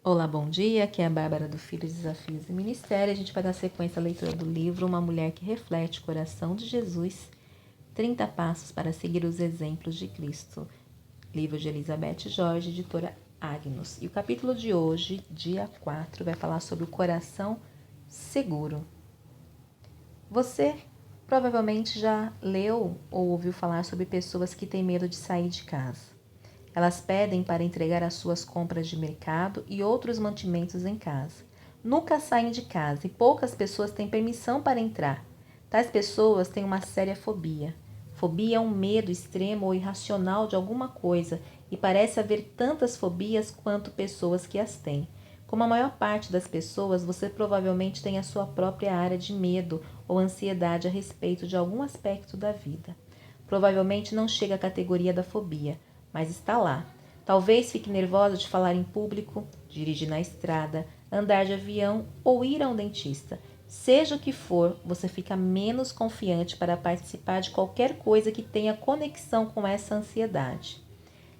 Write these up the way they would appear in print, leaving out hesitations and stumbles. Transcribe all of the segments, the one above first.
Olá, bom dia. Aqui é a Bárbara do Filhos, Desafios e Ministério. A gente vai dar sequência à leitura do livro Uma Mulher que Reflete o Coração de Jesus, 30 Passos para Seguir os Exemplos de Cristo. Livro de Elizabeth Jorge, editora Agnus. E o capítulo de hoje, dia 4, vai falar sobre o coração seguro. Você provavelmente já leu ou ouviu falar sobre pessoas que têm medo de sair de casa. Elas pedem para entregar as suas compras de mercado e outros mantimentos em casa. Nunca saem de casa e poucas pessoas têm permissão para entrar. Tais pessoas têm uma séria fobia. Fobia é um medo extremo ou irracional de alguma coisa e parece haver tantas fobias quanto pessoas que as têm. Como a maior parte das pessoas, você provavelmente tem a sua própria área de medo ou ansiedade a respeito de algum aspecto da vida. Provavelmente não chega à categoria da fobia, mas está lá. Talvez fique nervosa de falar em público, dirigir na estrada, andar de avião ou ir a um dentista. Seja o que for, você fica menos confiante para participar de qualquer coisa que tenha conexão com essa ansiedade.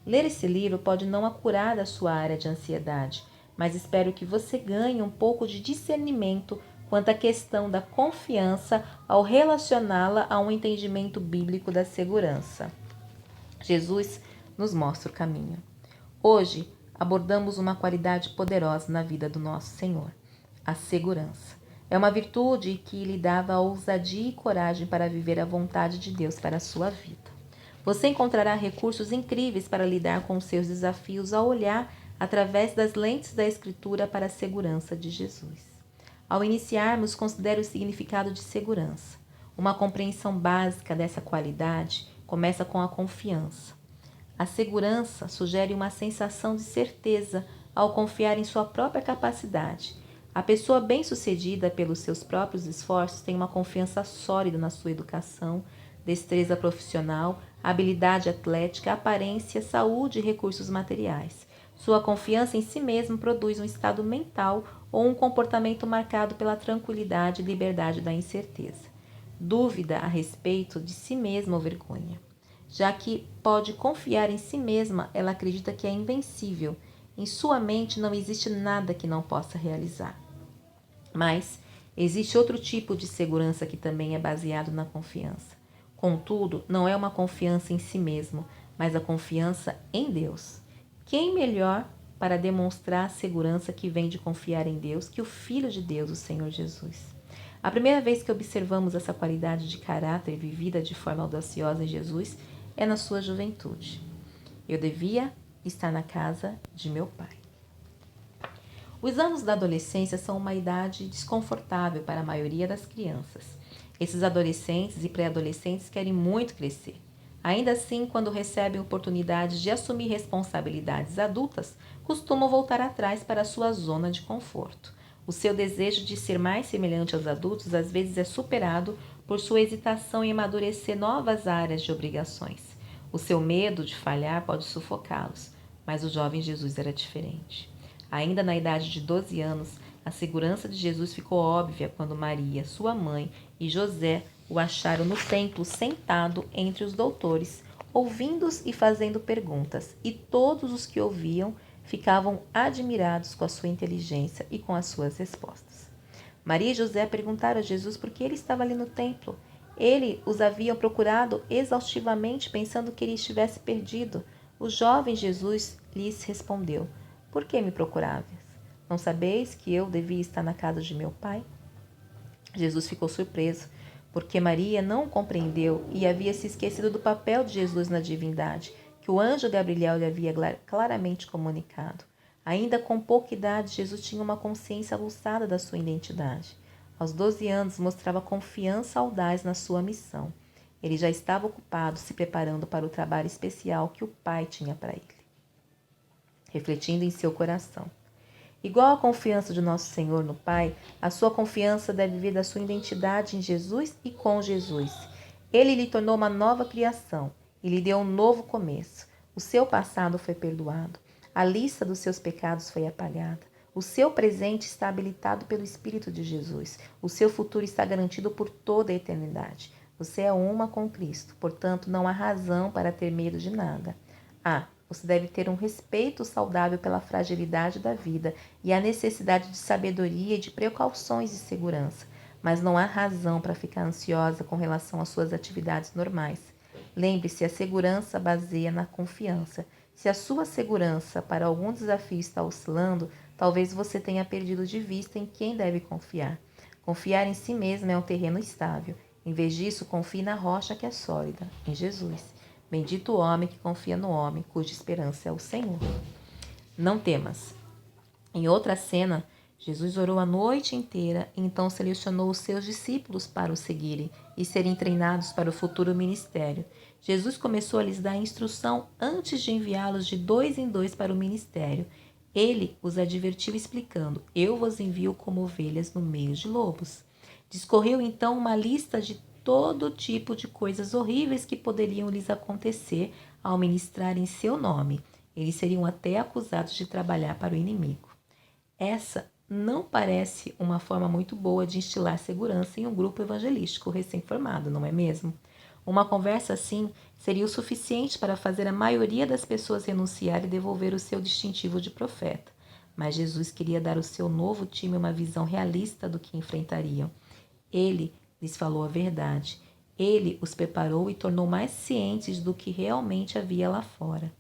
Ler esse livro pode não a curar da sua área de ansiedade, mas espero que você ganhe um pouco de discernimento quanto à questão da confiança ao relacioná-la a um entendimento bíblico da segurança. Jesus nos mostra o caminho. Hoje, abordamos uma qualidade poderosa na vida do nosso Senhor, a segurança. É uma virtude que lhe dava ousadia e coragem para viver a vontade de Deus para a sua vida. Você encontrará recursos incríveis para lidar com os seus desafios ao olhar através das lentes da Escritura para a segurança de Jesus. Ao iniciarmos, considere o significado de segurança. Uma compreensão básica dessa qualidade começa com a confiança. A segurança sugere uma sensação de certeza ao confiar em sua própria capacidade. A pessoa bem-sucedida pelos seus próprios esforços tem uma confiança sólida na sua educação, destreza profissional, habilidade atlética, aparência, saúde e recursos materiais. Sua confiança em si mesmo produz um estado mental ou um comportamento marcado pela tranquilidade e liberdade da incerteza. Dúvida a respeito de si mesma ou vergonha. Já que pode confiar em si mesma, ela acredita que é invencível. Em sua mente não existe nada que não possa realizar. Mas existe outro tipo de segurança que também é baseado na confiança. Contudo, não é uma confiança em si mesmo, mas a confiança em Deus. Quem melhor para demonstrar a segurança que vem de confiar em Deus que o Filho de Deus, o Senhor Jesus? A primeira vez que observamos essa qualidade de caráter vivida de forma audaciosa em Jesus é na sua juventude. Eu devia estar na casa de meu pai. Os anos da adolescência são uma idade desconfortável para a maioria das crianças. Esses adolescentes e pré-adolescentes querem muito crescer. Ainda assim, quando recebem oportunidades de assumir responsabilidades adultas, costumam voltar atrás para a sua zona de conforto. O seu desejo de ser mais semelhante aos adultos às vezes é superado por sua hesitação em amadurecer novas áreas de obrigações. O seu medo de falhar pode sufocá-los, mas o jovem Jesus era diferente. Ainda na idade de 12 anos, a segurança de Jesus ficou óbvia quando Maria, sua mãe, e José o acharam no templo sentado entre os doutores, ouvindo-os e fazendo perguntas, e todos os que ouviam ficavam admirados com a sua inteligência e com as suas respostas. Maria e José perguntaram a Jesus por que ele estava ali no templo. Ele os havia procurado exaustivamente, pensando que ele estivesse perdido. O jovem Jesus lhes respondeu: Por que me procuráveis? Não sabeis que eu devia estar na casa de meu pai? Jesus ficou surpreso, porque Maria não o compreendeu e havia se esquecido do papel de Jesus na divindade, que o anjo Gabriel lhe havia claramente comunicado. Ainda com pouca idade, Jesus tinha uma consciência aguçada da sua identidade. Aos 12 anos, mostrava confiança audaz na sua missão. Ele já estava ocupado se preparando para o trabalho especial que o Pai tinha para ele. Refletindo em seu coração. Igual à confiança de nosso Senhor no Pai, a sua confiança deve vir da sua identidade em Jesus e com Jesus. Ele lhe tornou uma nova criação e lhe deu um novo começo. O seu passado foi perdoado. A lista dos seus pecados foi apagada. O seu presente está habilitado pelo Espírito de Jesus. O seu futuro está garantido por toda a eternidade. Você é uma com Cristo, portanto, não há razão para ter medo de nada. Você deve ter um respeito saudável pela fragilidade da vida e a necessidade de sabedoria e de precauções de segurança, mas não há razão para ficar ansiosa com relação às suas atividades normais. Lembre-se, a segurança baseia na confiança. Se a sua segurança para algum desafio está oscilando, talvez você tenha perdido de vista em quem deve confiar. Confiar em si mesmo é um terreno estável. Em vez disso, confie na rocha que é sólida, em Jesus. Bendito o homem que confia no homem, cuja esperança é o Senhor. Não temas. Em outra cena, Jesus orou a noite inteira e então selecionou os seus discípulos para o seguirem e serem treinados para o futuro ministério. Jesus começou a lhes dar instrução antes de enviá-los de 2 em 2 para o ministério. Ele os advertiu explicando: Eu vos envio como ovelhas no meio de lobos. Discorreu então uma lista de todo tipo de coisas horríveis que poderiam lhes acontecer ao ministrar em seu nome. Eles seriam até acusados de trabalhar para o inimigo. Essa não parece uma forma muito boa de instilar segurança em um grupo evangelístico recém-formado, não é mesmo? Uma conversa assim seria o suficiente para fazer a maioria das pessoas renunciar e devolver o seu distintivo de profeta. Mas Jesus queria dar ao seu novo time uma visão realista do que enfrentariam. Ele lhes falou a verdade. Ele os preparou e tornou mais cientes do que realmente havia lá fora.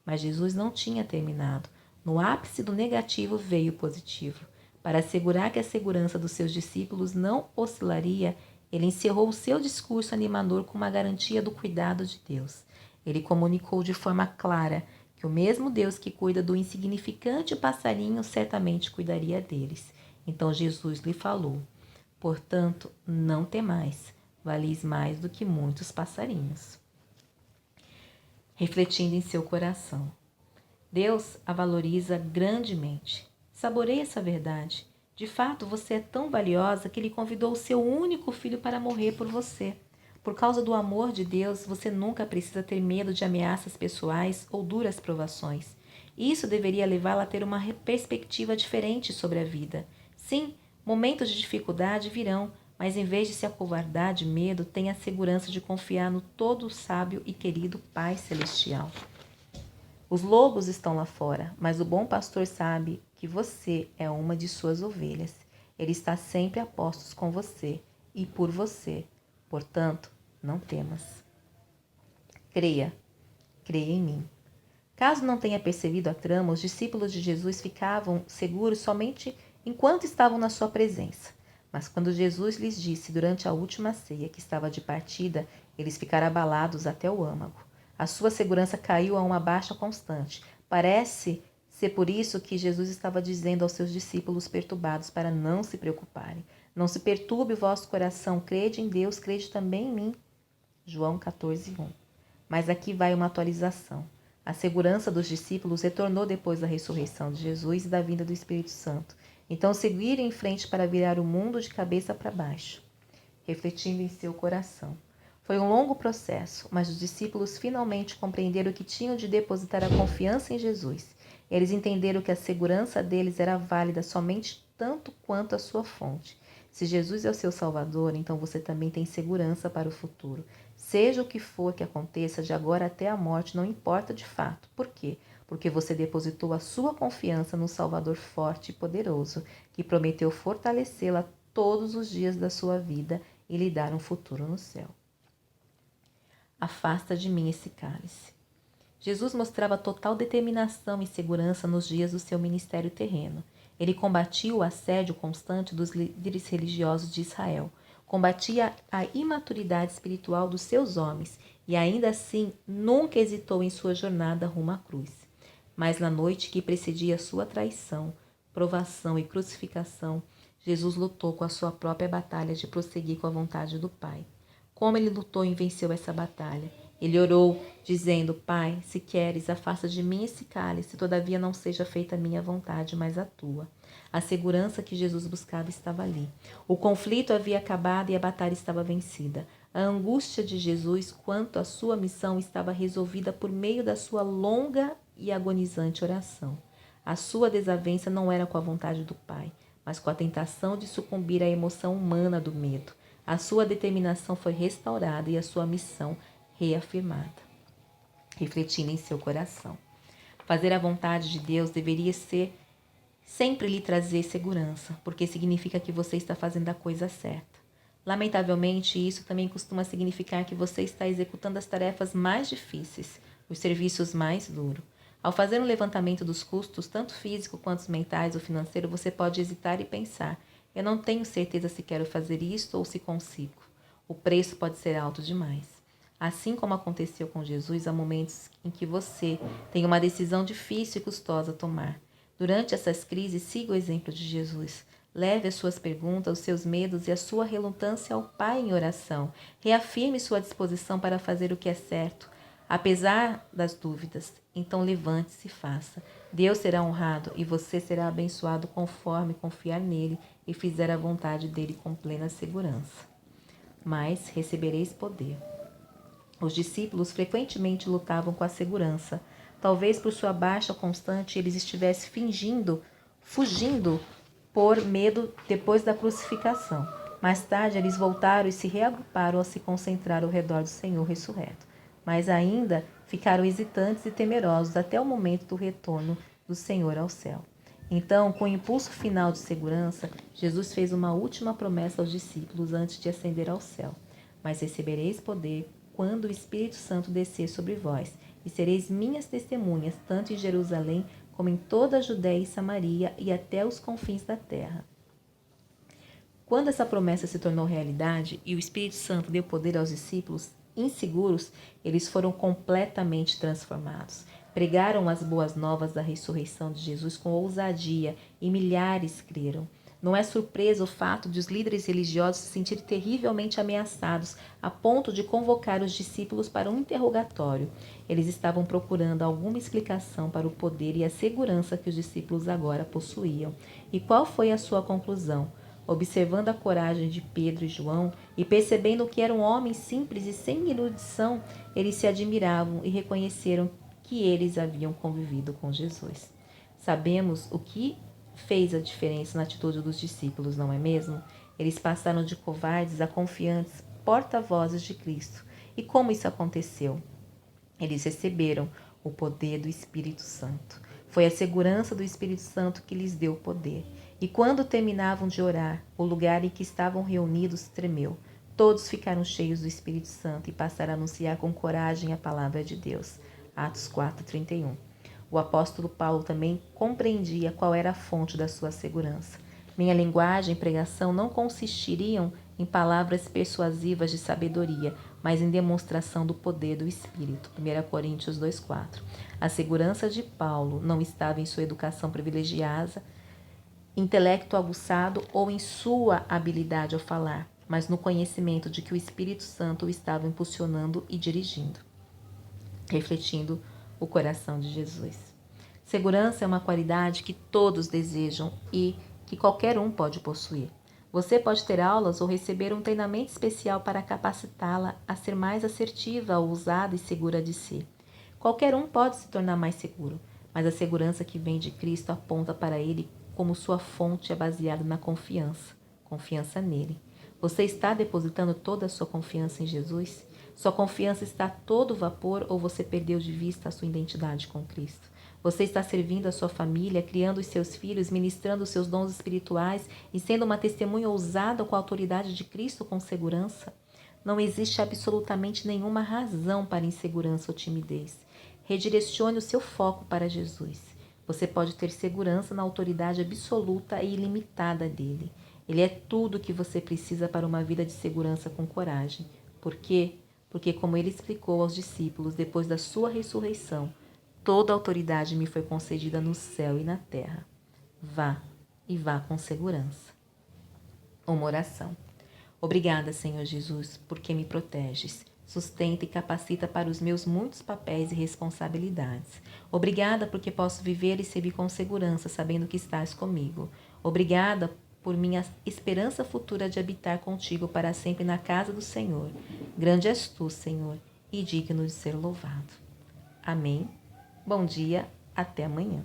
Mas Jesus não tinha terminado. No ápice do negativo veio o positivo. Para assegurar que a segurança dos seus discípulos não oscilaria, ele encerrou o seu discurso animador com uma garantia do cuidado de Deus. Ele comunicou de forma clara que o mesmo Deus que cuida do insignificante passarinho certamente cuidaria deles. Então Jesus lhe falou: Portanto, não temais, valeis mais do que muitos passarinhos. Refletindo em seu coração. Deus a valoriza grandemente. Saboreie essa verdade. De fato, você é tão valiosa que Ele convidou o seu único filho para morrer por você. Por causa do amor de Deus, você nunca precisa ter medo de ameaças pessoais ou duras provações. Isso deveria levá-la a ter uma perspectiva diferente sobre a vida. Sim, momentos de dificuldade virão, mas em vez de se acovardar de medo, tenha a segurança de confiar no todo sábio e querido Pai Celestial. Os lobos estão lá fora, mas o bom pastor sabe que você é uma de suas ovelhas. Ele está sempre a postos com você e por você. Portanto, não temas. Creia em mim. Caso não tenha percebido a trama, os discípulos de Jesus ficavam seguros somente enquanto estavam na sua presença. Mas quando Jesus lhes disse durante a última ceia que estava de partida, eles ficaram abalados até o âmago. A sua segurança caiu a uma baixa constante. Parece ser por isso que Jesus estava dizendo aos seus discípulos perturbados para não se preocuparem. Não se perturbe o vosso coração, crede em Deus, crede também em mim. João 14:1. Mas aqui vai uma atualização. A segurança dos discípulos retornou depois da ressurreição de Jesus e da vinda do Espírito Santo. Então seguiram em frente para virar o mundo de cabeça para baixo, refletindo em seu coração. Foi um longo processo, mas os discípulos finalmente compreenderam que tinham de depositar a confiança em Jesus. Eles entenderam que a segurança deles era válida somente tanto quanto a sua fonte. Se Jesus é o seu Salvador, então você também tem segurança para o futuro. Seja o que for que aconteça, de agora até a morte, não importa de fato. Por quê? Porque você depositou a sua confiança no Salvador forte e poderoso, que prometeu fortalecê-la todos os dias da sua vida e lhe dar um futuro no céu. Afasta de mim esse cálice. Jesus mostrava total determinação e segurança nos dias do seu ministério terreno. Ele combatia o assédio constante dos líderes religiosos de Israel, combatia a imaturidade espiritual dos seus homens e ainda assim nunca hesitou em sua jornada rumo à cruz. Mas na noite que precedia sua traição, provação e crucificação, Jesus lutou com a sua própria batalha de prosseguir com a vontade do Pai. Como ele lutou e venceu essa batalha? Ele orou, dizendo: Pai, se queres, afasta de mim esse cálice, todavia não seja feita a minha vontade, mas a tua. A segurança que Jesus buscava estava ali. O conflito havia acabado e a batalha estava vencida. A angústia de Jesus quanto à sua missão estava resolvida por meio da sua longa e agonizante oração. A sua desavença não era com a vontade do Pai, mas com a tentação de sucumbir à emoção humana do medo. A sua determinação foi restaurada e a sua missão reafirmada. Refletindo em seu coração. Fazer a vontade de Deus deveria ser sempre lhe trazer segurança, porque significa que você está fazendo a coisa certa. Lamentavelmente, isso também costuma significar que você está executando as tarefas mais difíceis, os serviços mais duros. Ao fazer um levantamento dos custos, tanto físico quanto os mentais ou financeiro, você pode hesitar e pensar: eu não tenho certeza se quero fazer isto ou se consigo. O preço pode ser alto demais. Assim como aconteceu com Jesus, há momentos em que você tem uma decisão difícil e custosa a tomar. Durante essas crises, siga o exemplo de Jesus. Leve as suas perguntas, os seus medos e a sua relutância ao Pai em oração. Reafirme sua disposição para fazer o que é certo, apesar das dúvidas. Então levante-se e faça. Deus será honrado e você será abençoado conforme confiar nele e fizer a vontade dele com plena segurança. Mas recebereis poder. Os discípulos frequentemente lutavam com a segurança. Talvez por sua baixa constante eles estivessem fugindo por medo depois da crucificação. Mais tarde eles voltaram e se reagruparam ao se concentrar ao redor do Senhor ressurreto. Mas ainda ficaram hesitantes e temerosos até o momento do retorno do Senhor ao céu. Então, com o impulso final de segurança, Jesus fez uma última promessa aos discípulos antes de ascender ao céu. Mas recebereis poder quando o Espírito Santo descer sobre vós, e sereis minhas testemunhas, tanto em Jerusalém como em toda a Judéia e Samaria e até os confins da terra. Quando essa promessa se tornou realidade e o Espírito Santo deu poder aos discípulos inseguros, eles foram completamente transformados. Pregaram as boas novas da ressurreição de Jesus com ousadia e milhares creram. Não é surpresa o fato de os líderes religiosos se sentirem terrivelmente ameaçados a ponto de convocar os discípulos para um interrogatório. Eles estavam procurando alguma explicação para o poder e a segurança que os discípulos agora possuíam. E qual foi a sua conclusão? Observando a coragem de Pedro e João e percebendo que eram homens simples e sem erudição, eles se admiravam e reconheceram que eles haviam convivido com Jesus. Sabemos o que fez a diferença na atitude dos discípulos, não é mesmo? Eles passaram de covardes a confiantes porta-vozes de Cristo. E como isso aconteceu? Eles receberam o poder do Espírito Santo. Foi a segurança do Espírito Santo que lhes deu poder. E quando terminavam de orar, o lugar em que estavam reunidos tremeu. Todos ficaram cheios do Espírito Santo e passaram a anunciar com coragem a palavra de Deus. Atos 4:31. O apóstolo Paulo também compreendia qual era a fonte da sua segurança. Minha linguagem e pregação não consistiriam em palavras persuasivas de sabedoria, mas em demonstração do poder do Espírito. 1 Coríntios 2:4. A segurança de Paulo não estava em sua educação privilegiada, intelecto aguçado ou em sua habilidade ao falar, mas no conhecimento de que o Espírito Santo o estava impulsionando e dirigindo, refletindo o coração de Jesus. Segurança é uma qualidade que todos desejam e que qualquer um pode possuir. Você pode ter aulas ou receber um treinamento especial para capacitá-la a ser mais assertiva, ousada e segura de si. Qualquer um pode se tornar mais seguro, mas a segurança que vem de Cristo aponta para Ele como sua fonte é baseada na confiança nele. Você está depositando toda a sua confiança em Jesus? Sua confiança está a todo vapor ou você perdeu de vista a sua identidade com Cristo? Você está servindo a sua família, criando os seus filhos, ministrando os seus dons espirituais e sendo uma testemunha ousada com a autoridade de Cristo com segurança? Não existe absolutamente nenhuma razão para insegurança ou timidez. Redirecione o seu foco para Jesus. Você pode ter segurança na autoridade absoluta e ilimitada dele. Ele é tudo o que você precisa para uma vida de segurança com coragem. Por quê? Porque, como ele explicou aos discípulos depois da sua ressurreição, toda a autoridade me foi concedida no céu e na terra. Vá, e vá com segurança. Uma oração. Obrigada, Senhor Jesus, porque me proteges. Sustenta e capacita para os meus muitos papéis e responsabilidades. Obrigada porque posso viver e servir com segurança, sabendo que estás comigo. Obrigada por minha esperança futura de habitar contigo para sempre na casa do Senhor. Grande és tu, Senhor, e digno de ser louvado. Amém. Bom dia, até amanhã.